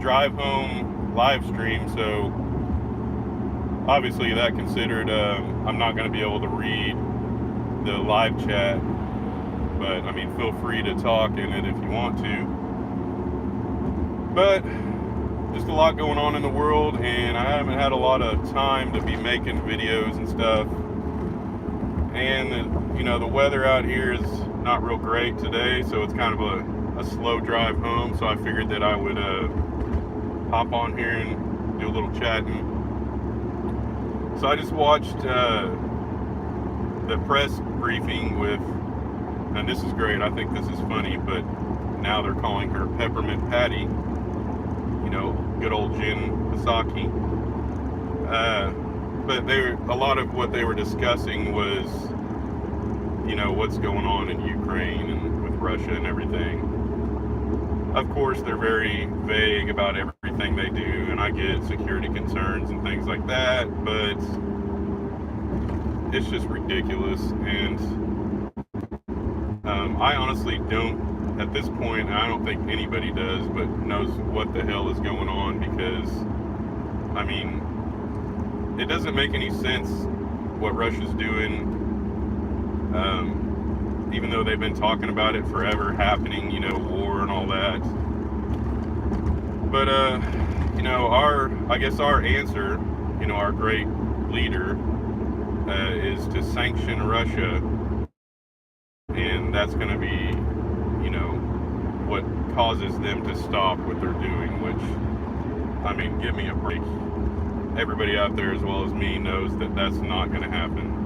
drive home live stream, so obviously that considered, I'm not going to be able to read the live chat, but I mean, feel free to talk in it if you want to. But just a lot going on in the world, and I haven't had a lot of time to be making videos and stuff. And the weather out here is not real great today, so it's kind of a slow drive home. So I figured that I would hop on here and do a little chatting. So I just watched the press briefing with, and this is great, I think this is funny, but now they're calling her Peppermint Patty, good old Jen Psaki. But a lot of what they were discussing was, what's going on in Ukraine and with Russia and everything. Of course, they're very vague about everything they do, and I get security concerns and things like that, but it's just ridiculous. And I honestly don't, at this point, I don't think anybody does, but knows what the hell is going on, because, I mean, it doesn't make any sense what Russia's doing, even though they've been talking about it forever happening, war and all that. But, I guess our answer, our great leader, is to sanction Russia, and that's going to be, what causes them to stop what they're doing, which, I mean, give me a break. Everybody out there, as well as me, knows that that's not going to happen.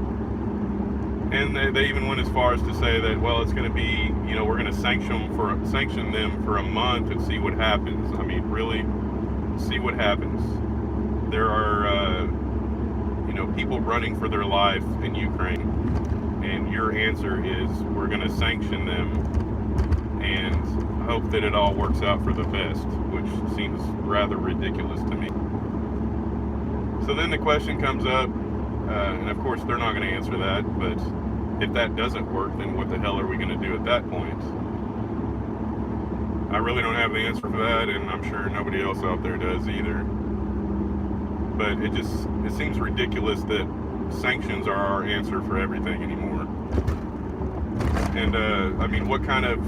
And they even went as far as to say that, well, it's going to be, we're going to sanction them for a month and see what happens. I mean, really, see what happens. There are, people running for their life in Ukraine, and your answer is we're going to sanction them and hope that it all works out for the best, which seems rather ridiculous to me. So then the question comes up, and of course they're not going to answer that, but if that doesn't work, then what the hell are we going to do at that point? I really don't have the answer for that, and I'm sure nobody else out there does either. But it seems ridiculous that sanctions are our answer for everything anymore. And I mean, what kind of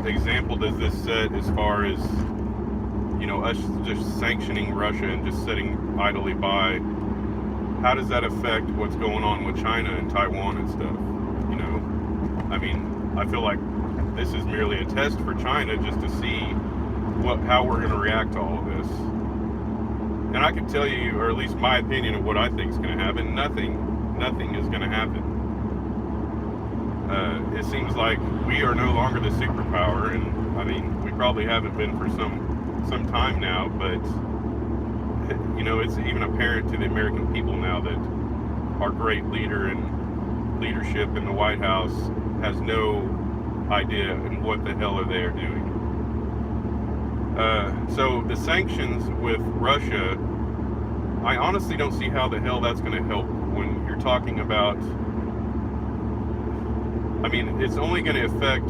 example does this set as far as, us just sanctioning Russia and just sitting idly by? How does that affect what's going on with China and Taiwan and stuff? I mean, I feel like this is merely a test for China just to see how we're going to react to all of this. And I can tell you, or at least my opinion of what I think is going to happen, nothing is going to happen. It seems like we are no longer the superpower, and I mean, we probably haven't been for some time now, but it's even apparent to the American people now that our great leader and leadership in the White House has no idea in what the hell they are doing. So the sanctions with Russia, I honestly don't see how the hell that's going to help when you're talking about, I mean, it's only going to affect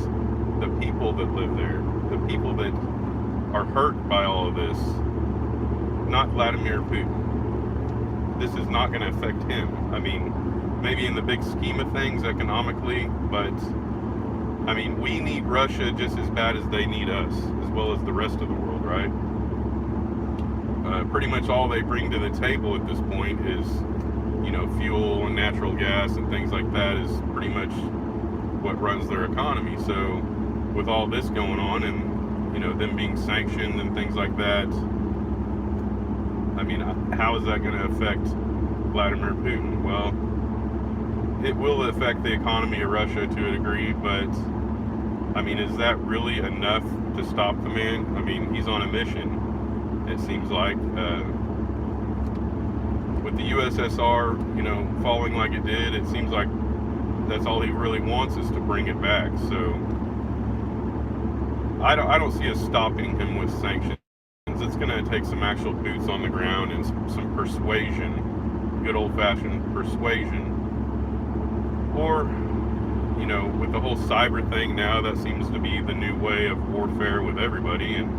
the people that live there, the people that are hurt by all of this, not Vladimir Putin. This is not going to affect him. I mean, maybe in the big scheme of things economically, but I mean, we need Russia just as bad as they need us, as well as the rest of the world, right? Pretty much all they bring to the table at this point is, fuel and natural gas and things like that is pretty much what runs their economy. So with all this going on and, them being sanctioned and things like that, I mean, how is that going to affect Vladimir Putin? Well, it will affect the economy of Russia to a degree, but I mean, is that really enough to stop the man? I mean, he's on a mission, it seems like. With the USSR, falling like it did, it seems like that's all he really wants is to bring it back. So I don't see us stopping him with sanctions. It's going to take some actual boots on the ground and some persuasion, good old-fashioned persuasion. Or, with the whole cyber thing now, that seems to be the new way of warfare with everybody. And,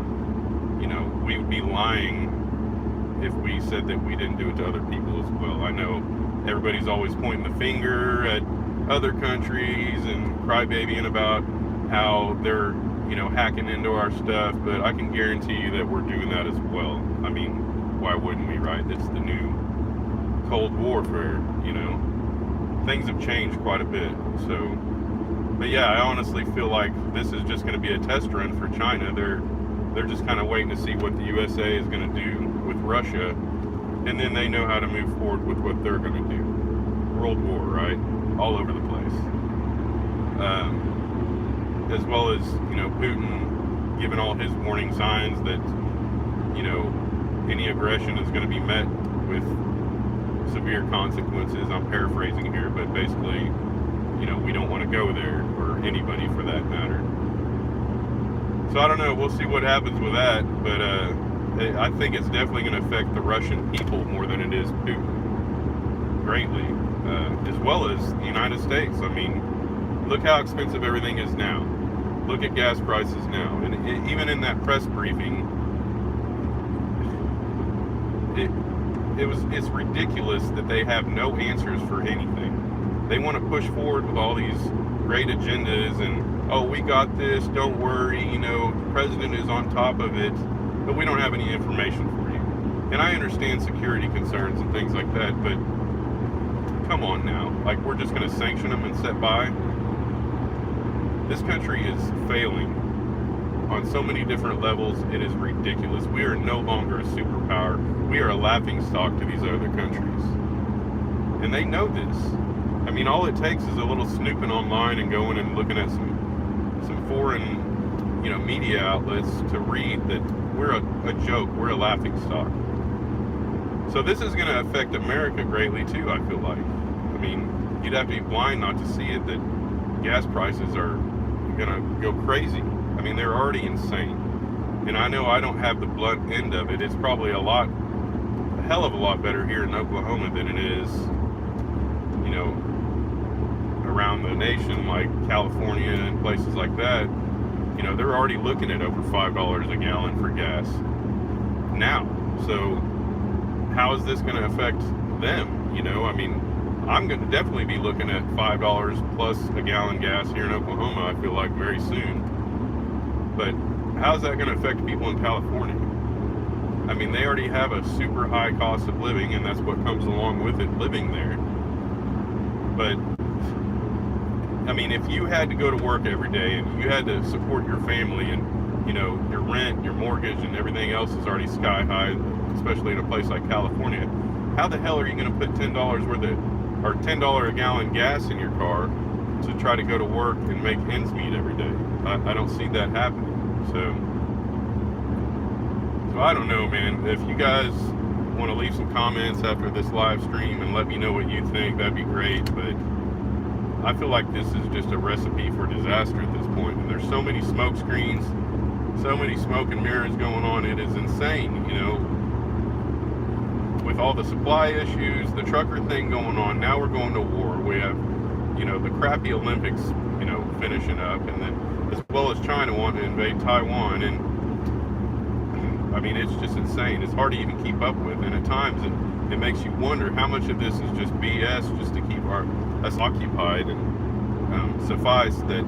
we would be lying if we said that we didn't do it to other people as well. I know everybody's always pointing the finger at other countries and crybabying about how they're, hacking into our stuff, but I can guarantee you that we're doing that as well. I mean, why wouldn't we, right? It's the new Cold War for, things have changed quite a bit. So, but yeah, I honestly feel like this is just going to be a test run for China. They're just kind of waiting to see what the USA is going to do with Russia, and then they know how to move forward with what they're going to do. World War, right? All over the place. As well as, Putin giving all his warning signs that, any aggression is going to be met with severe consequences. I'm paraphrasing here, but basically, we don't want to go there, or anybody for that matter. So I don't know, we'll see what happens with that, but I think it's definitely going to affect the Russian people more than it is Putin, greatly, as well as the United States. I mean, look how expensive everything is now. Look at gas prices now. And even in that press briefing, it's ridiculous that they have no answers for anything. They want to push forward with all these great agendas and, oh, we got this, don't worry, the president is on top of it, but we don't have any information for you. And I understand security concerns and things like that, but come on now. Like, we're just going to sanction them and sit by? This country is failing on so many different levels. It is ridiculous. We are no longer a superpower. We are a laughingstock to these other countries. And they know this. I mean, all it takes is a little snooping online and going and looking at some foreign, media outlets to read that we're a joke. We're a laughingstock. So this is going to affect America greatly too, I feel like. I mean, you'd have to be blind not to see it, that gas prices are going to go crazy. I mean, they're already insane. And I know I don't have the blunt end of it. It's probably a hell of a lot better here in Oklahoma than it is, around the nation, like California and places like that. They're already looking at over $5 a gallon for gas now. So how is this going to affect them? I mean, I'm going to definitely be looking at $5 plus a gallon gas here in Oklahoma, I feel like, very soon. But how's that going to affect people in California? I mean, they already have a super high cost of living, and that's what comes along with it, living there. But, I mean, if you had to go to work every day and you had to support your family and, your rent, your mortgage, and everything else is already sky high, especially in a place like California, how the hell are you going to put $10 worth of, or $10 a gallon gas in your car to try to go to work and make ends meet every day? I don't see that happening. So I don't know, man. If you guys want to leave some comments after this live stream and let me know what you think, that'd be great. But I feel like this is just a recipe for disaster at this point. And there's so many smoke screens, so many smoke and mirrors going on. It is insane, with all the supply issues, the trucker thing going on. Now we're going to war. We have, the crappy Olympics, finishing up, and then as well as China wanting to invade Taiwan. And I mean, it's just insane. It's hard to even keep up with, and at times it makes you wonder how much of this is just BS, just to keep us occupied. And suffice that,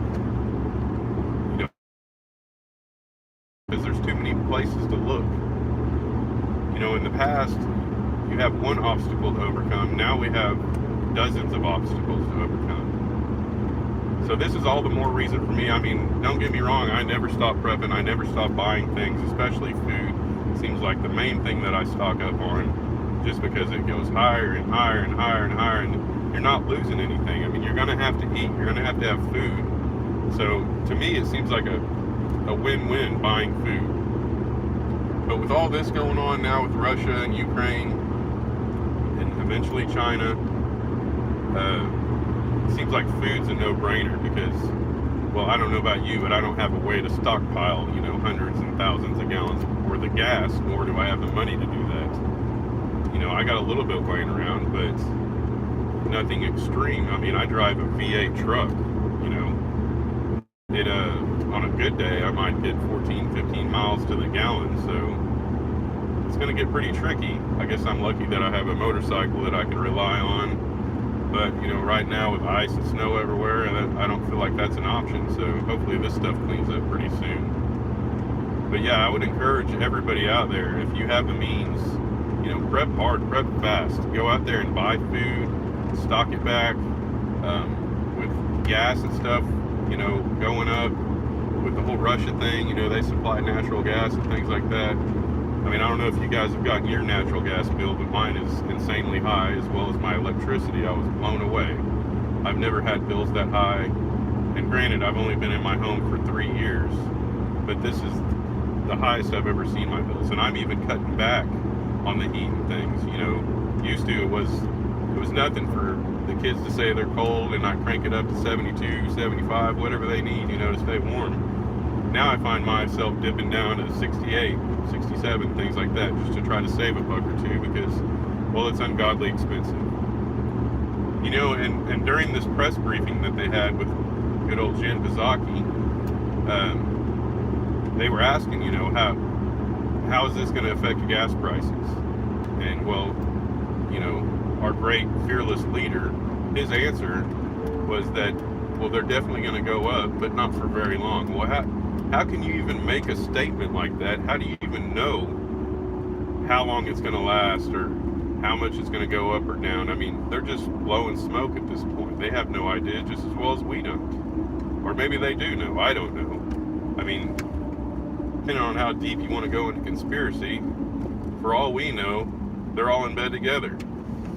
because there's too many places to look. In the past, you have one obstacle to overcome. Now we have dozens of obstacles to overcome. So this is all the more reason for me. I mean, don't get me wrong, I never stop prepping. I never stop buying things, especially food. It seems like the main thing that I stock up on, just because it goes higher and higher and higher and higher, and you're not losing anything. I mean, you're going to have to eat. You're going to have food. So to me, it seems like a win-win buying food. But with all this going on now with Russia and Ukraine, and eventually China, it seems like food's a no-brainer because, well, I don't know about you, but I don't have a way to stockpile, hundreds and thousands of gallons worth of gas, nor do I have the money to do that. I got a little bit laying around, but nothing extreme. I mean, I drive a V8 truck, it, on a good day, I might get 14, 15 miles to the gallon, so it's going to get pretty tricky. I guess I'm lucky that I have a motorcycle that I can rely on. But, right now with ice and snow everywhere, I don't feel like that's an option. So hopefully this stuff cleans up pretty soon. But yeah, I would encourage everybody out there, if you have the means, prep hard, prep fast. Go out there and buy food, stock it back. With gas and stuff, going up with the whole Russia thing, they supply natural gas and things like that. I mean, I don't know if you guys have gotten your natural gas bill, but mine is insanely high, as well as my electricity. I was blown away. I've never had bills that high. And granted, I've only been in my home for 3 years, but this is the highest I've ever seen my bills. And I'm even cutting back on the heat and things. Used to it was nothing for the kids to say they're cold, and I crank it up to 72, 75, whatever they need, to stay warm. Now I find myself dipping down to 68, 67, things like that, just to try to save a buck or two, because, well, it's ungodly expensive. And during this press briefing that they had with good old Jen Psaki, they were asking, how is this going to affect gas prices? And, well, our great fearless leader, his answer was that, well, they're definitely going to go up, but not for very long. Well, how can you even make a statement like that? How do you even know how long it's going to last, or how much it's going to go up or down? I mean, they're just blowing smoke at this point. They have no idea, just as well as we don't. Or maybe they do know. I don't know. I mean, depending on how deep you want to go into conspiracy, for all we know, they're all in bed together,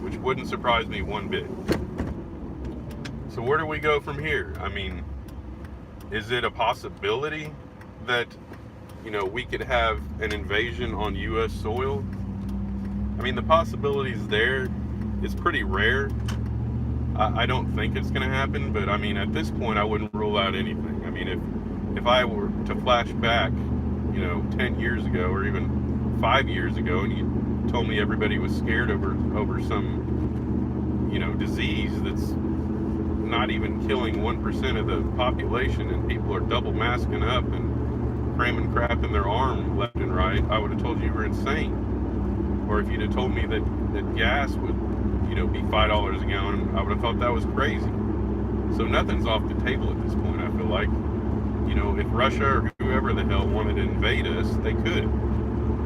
which wouldn't surprise me one bit. So where do we go from here? I mean, is it a possibility that, we could have an invasion on U.S. soil? I mean, the possibility's there. It's pretty rare. I don't think it's going to happen, but I mean, at this point, I wouldn't rule out anything. I mean, if I were to flash back, 10 years ago, or even 5 years ago, and you told me everybody was scared over some, disease that's not even killing 1% of the population, and people are double masking up and cramming crap in their arm left and right, I would have told you were insane. Or if you'd have told me that gas would, be $5 a gallon, I would have thought that was crazy. So nothing's off the table at this point, I feel like. If Russia or whoever the hell wanted to invade us, they could.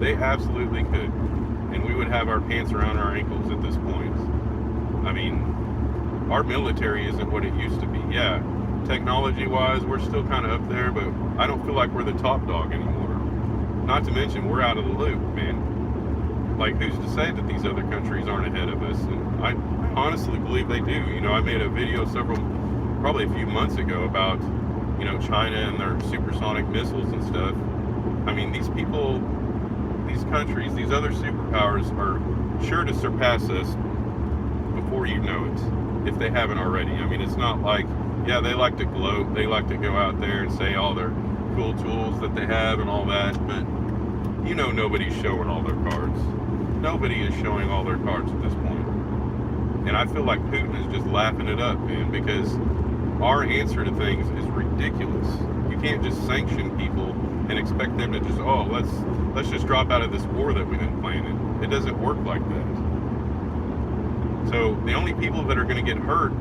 They absolutely could. And we would have our pants around our ankles at this point. I mean, our military isn't what it used to be. Yeah, technology-wise, we're still kind of up there, but I don't feel like we're the top dog anymore. Not to mention, we're out of the loop, man. Like, who's to say that these other countries aren't ahead of us? And I honestly believe they do. I made a video probably a few months ago about, China and their supersonic missiles and stuff. I mean, these people, these countries, these other superpowers are sure to surpass us before you know it, if they haven't already. I mean, it's not like, yeah, they like to gloat, they like to go out there and say all their cool tools that they have and all that, but nobody's showing all their cards. Nobody is showing all their cards at this point. And I feel like Putin is just laughing it up, man, because our answer to things is ridiculous. You can't just sanction people and expect them to just, let's just drop out of this war that we've been planning. It doesn't work like that. So the only people that are going to get hurt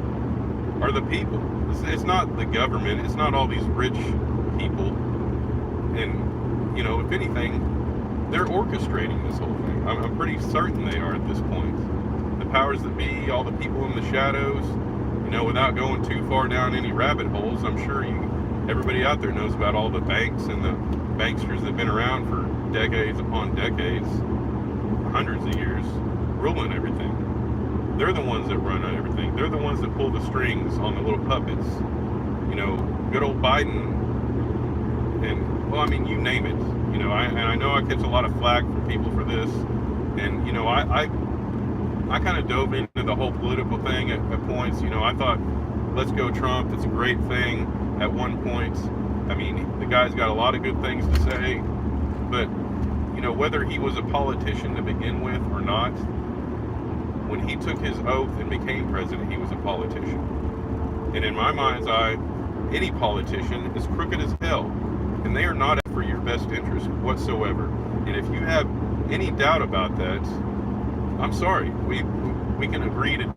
are the people. It's not the government. It's not all these rich people. And, if anything, they're orchestrating this whole thing. I'm pretty certain they are at this point. The powers that be, all the people in the shadows, without going too far down any rabbit holes, I'm sure everybody out there knows about all the banks and the banksters that have been around for decades upon decades, hundreds of years, ruling everything. They're the ones that run everything. They're the ones that pull the strings on the little puppets. Good old Biden, and, well, I mean, you name it. I know I catch a lot of flack from people for this, and, I kind of dove into the whole political thing at points. I thought, let's go Trump, it's a great thing at one point. I mean, the guy's got a lot of good things to say, but, whether he was a politician to begin with or not, when he took his oath and became president, he was a politician. And in my mind's eye, any politician is crooked as hell, and they are not for your best interest whatsoever. And if you have any doubt about that, I'm sorry. We can agree to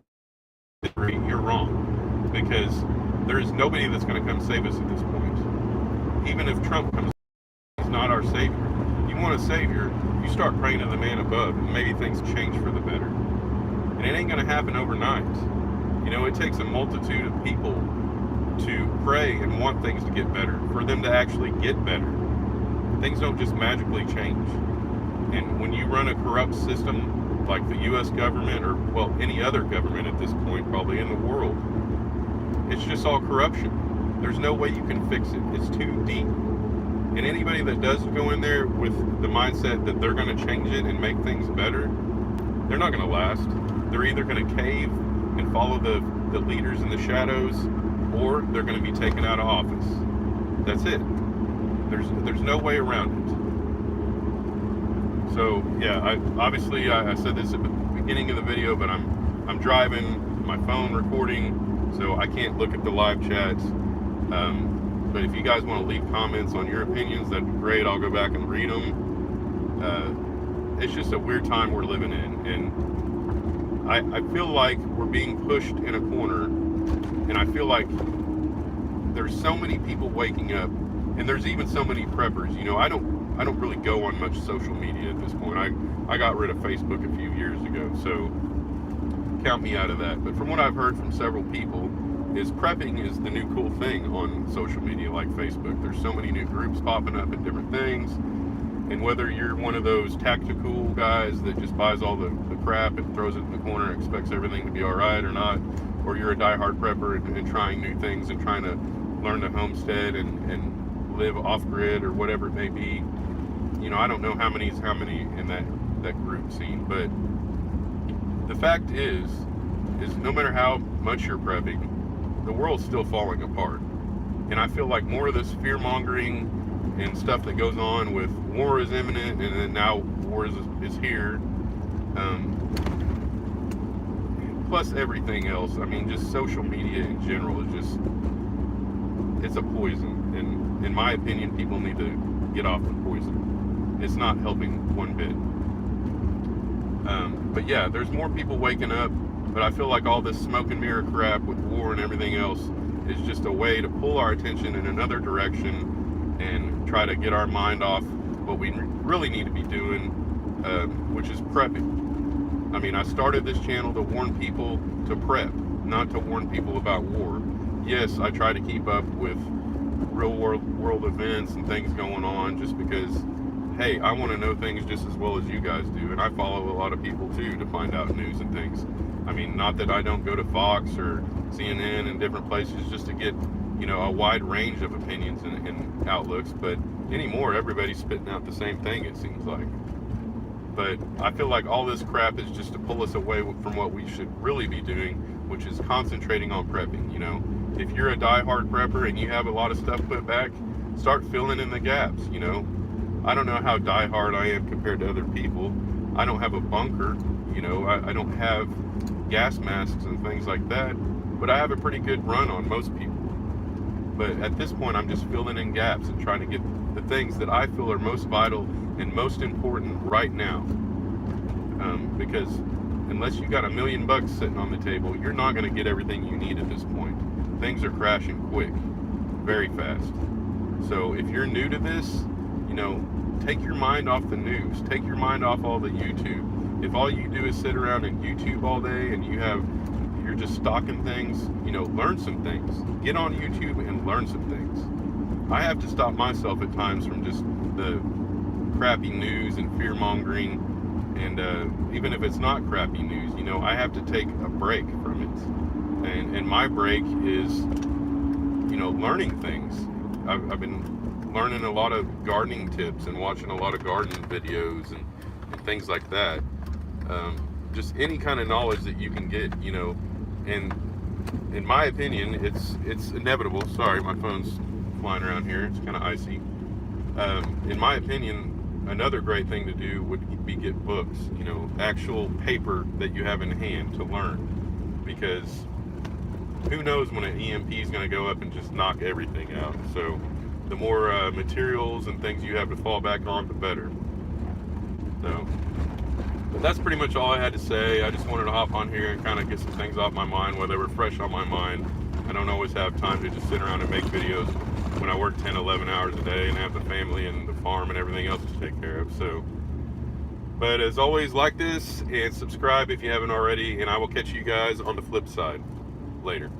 disagree. You're wrong, because there is nobody that's going to come save us at this point. Even if Trump comes, he's not our savior. You want a savior, you start praying to the man above, and maybe things change for the better. And it ain't going to happen overnight. You know, it takes a multitude of people to pray and want things to get better, for them to actually get better. Things don't just magically change. And when you run a corrupt system like the U.S. government, or, well, any other government at this point, probably in the world, it's just all corruption. There's no way you can fix it. It's too deep. And anybody that does go in there with the mindset that they're going to change it and make things better, they're not going to last. They're either going to cave and follow the leaders in the shadows, or they're going to be taken out of office. That's it. There's no way around it. So yeah, I said this at the beginning of the video, but I'm driving, my phone recording, so I can't look at the live chats. But if you guys want to leave comments on your opinions, that'd be great. I'll go back and read them. It's just a weird time we're living in, and I feel like we're being pushed in a corner, and I feel like there's so many people waking up, and there's even so many preppers. You know, I don't really go on much social media at this point. I got rid of Facebook a few years ago, so count me out of that. But from what I've heard from several people, is prepping is the new cool thing on social media like Facebook. There's so many new groups popping up and different things. And whether you're one of those tactical guys that just buys all the crap and throws it in the corner and expects everything to be all right or not, or you're a diehard prepper and trying new things and trying to learn to homestead and live off-grid or whatever it may be. You know, I don't know how many in that group scene, but the fact is no matter how much you're prepping, the world's still falling apart. And I feel like more of this fear-mongering and stuff that goes on with war is imminent, and then now war is here, plus everything else. I mean, just social media in general is just, it's a poison. And in my opinion, people need to get off the poison. It's not helping one bit. But yeah, there's more people waking up, but I feel like all this smoke and mirror crap with war and everything else is just a way to pull our attention in another direction and try to get our mind off what we really need to be doing, which is prepping. I mean, I started this channel to warn people to prep, not to warn people about war. Yes, I try to keep up with real world events and things going on, just because, hey, I want to know things just as well as you guys do, and I follow a lot of people too to find out news and things. I mean, not that I don't go to Fox or CNN and different places just to get, you know, a wide range of opinions and outlooks, but anymore everybody's spitting out the same thing, it seems like. But I feel like all this crap is just to pull us away from what we should really be doing, which is concentrating on prepping. You know, if you're a diehard prepper and you have a lot of stuff put back, start filling in the gaps. You know, I don't know how diehard I am compared to other people. I don't have a bunker. You know, I don't have gas masks and things like that, but I have a pretty good run on most people. But at this point, I'm just filling in gaps and trying to get the things that I feel are most vital and most important right now. Because unless you got $1 million sitting on the table, you're not going to get everything you need at this point. Things are crashing quick, very fast. So if you're new to this, you know, take your mind off the news, take your mind off all the YouTube. If all you do is sit around and YouTube all day and you're just stalking things, you know, learn some things. Get on YouTube and learn some things. I have to stop myself at times from just the crappy news and fear-mongering, and even if it's not crappy news, you know, I have to take a break from it. And my break is, you know, learning things. I've been learning a lot of gardening tips and watching a lot of garden videos and things like that. Just any kind of knowledge that you can get, you know. And in my opinion, it's inevitable. Sorry, my phone's flying around here. It's kind of icy. In my opinion, another great thing to do would be get books, you know, actual paper that you have in hand to learn, because who knows when an EMP is going to go up and just knock everything out. So the more materials and things you have to fall back on, the better. So that's pretty much all I had to say. I just wanted to hop on here and kind of get some things off my mind while they were fresh on my mind. I don't always have time to just sit around and make videos when I work 10, 11 hours a day and have the family and the farm and everything else to take care of. So, but as always, like this and subscribe if you haven't already, and I will catch you guys on the flip side. Later.